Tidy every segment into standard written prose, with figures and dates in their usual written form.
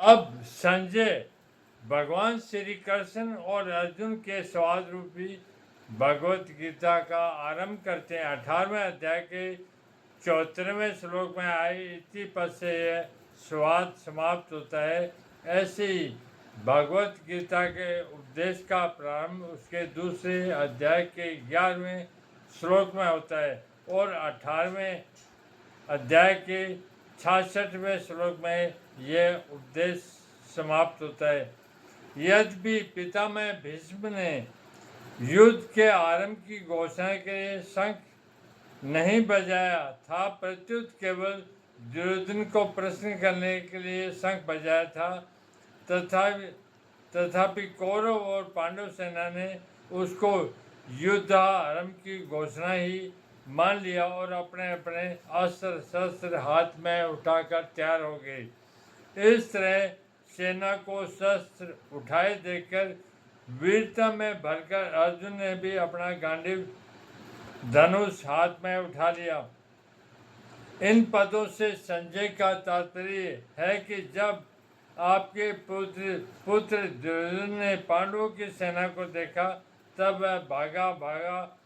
अब संजय भगवान श्री कृष्ण और अर्जुन के स्वाद रूपी भगवत गीता का आरंभ करते हैं। 18वें अध्याय के 74वें श्लोक में आए इति पद से यह स्वाद समाप्त होता है। ऐसे ही भगवत गीता के उपदेश का प्रारंभ उसके दूसरे अध्याय के 11वें श्लोक में होता है और 18वें अध्याय के 66वें श्लोक में यह उपदेश समाप्त होता है। यद्यपि पितामह भीष्म ने युद्ध के आरंभ की घोषणा के लिए शंख नहीं बजाया था, प्रत्युत केवल दुर्योधन को प्रश्न करने के लिए शंख बजाया था। तथापि कौरव और पांडव सेना ने उसको युद्ध आरंभ की घोषणा ही मान लिया और अपने अपने अस्त्र शस्त्र हाथ में उठाकर तैयार हो गए। इस तरह सेना को शस्त्र उठाए देखकर वीरता में भरकर अर्जुन ने भी अपना गांडीव धनुष हाथ में उठा लिया। इन पदों से संजय का तात्पर्य है कि जब आपके पुत्र दुर्योधन ने पांडवों की सेना को देखा तब वह भागा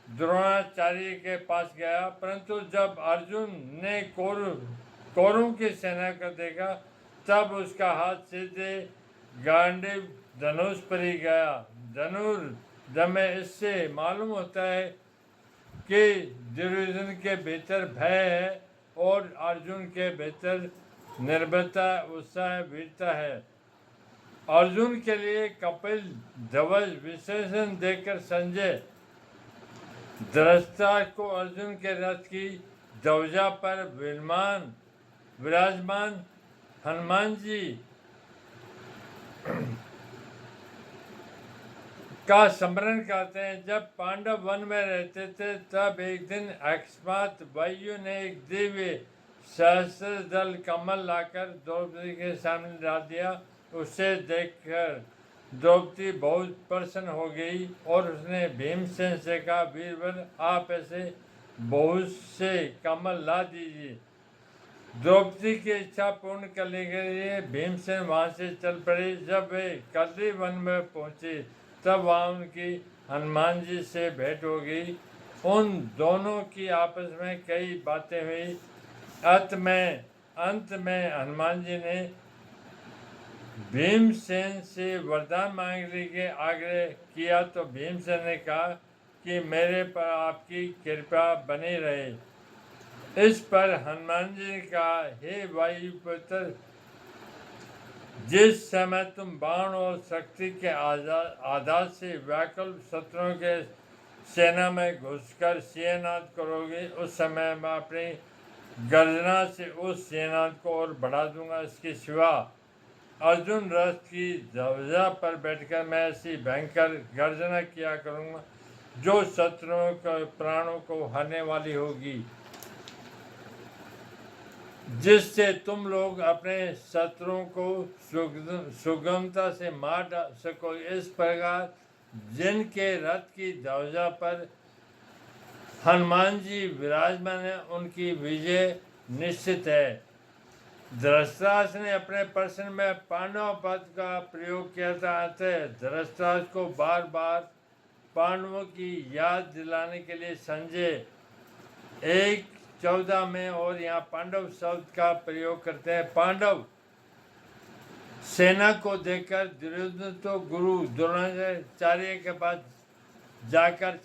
द्रोणाचार्य के पास गया, परंतु जब अर्जुन ने कौरवों की सेना को देखा तब उसका हाथ सीधे गांडीव धनुष पर ही गया। धनुर्धर में इससे मालूम होता है कि दुर्योधन के भीतर भय है और अर्जुन के भीतर निर्भयता, उत्साह, वीरता है। अर्जुन के लिए कपिल ध्वज विशेषण देकर संजय धृतराष्ट्र को अर्जुन के रथ की ध्वजा पर विराजमान हनुमान जी का स्मरण करते हैं। जब पांडव वन में रहते थे तब एक दिन अकस्मात वायु ने एक दिव्य सहस्त्र दल कमल लाकर द्रौपदी के सामने डाल दिया। उसे देखकर द्रौपदी बहुत प्रसन्न हो गई और उसने भीमसेन से कहा, वीरवर आप ऐसे बहुत से कमल ला दीजिए। द्रौपदी की इच्छा पूर्ण करने के लिए भीमसेन वहाँ से चल पड़े। जब वे कल्ली वन में पहुँचे तब वहाँ उनकी हनुमान जी से भेंट हो गई। उन दोनों की आपस में कई बातें हुई। अंत में हनुमान जी ने भीमसेन से वरदान मांगने के आग्रह किया तो भीमसेन ने कहा कि मेरे पर आपकी कृपा बनी रहे। इस पर हनुमान जी ने कहा, हे वायुपुत्र, जिस समय तुम बाण और शक्ति के आधार से व्याकुल शत्रुओं के सेना में घुसकर सिंहनाद करोगे, उस समय मैं अपनी गर्जना से उस सिंहनाद को और बढ़ा दूंगा। इसके सिवा अर्जुन रथ की ध्वजा पर बैठकर मैं ऐसी भयंकर गर्जना किया करूंगा जो शत्रुओं के प्राणों को हरने वाली होगी, जिससे तुम लोग अपने शत्रुओं को सुगमता से मार सको। इस प्रकार जिनके रथ की ध्वजा पर हनुमान जी विराजमान है उनकी विजय निश्चित है। धृतराष्ट्र ने अपने प्रश्न में पांडव पद का प्रयोग किया था। अतः धृतराष्ट्र को बार बार पांडवों की याद दिलाने के लिए संजय 1:14 में और यहाँ पांडव शब्द का प्रयोग करते हैं। पांडव सेना को देखकर दुर्योधन तो गुरु द्रोणाचार्य के पास जाकर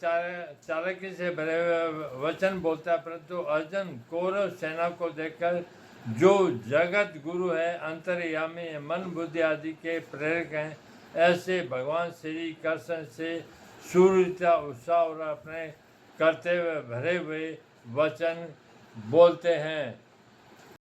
चालाकी से भरे हुए वचन बोलता है, परंतु अर्जुन कौरव सेना को देखकर जो जगत गुरु है, अंतर्यामी है, मन बुद्धि आदि के प्रेरक हैं, ऐसे भगवान श्री कृष्ण से सूर्यता, उत्साह और अपने करते हुए भरे हुए वचन बोलते हैं।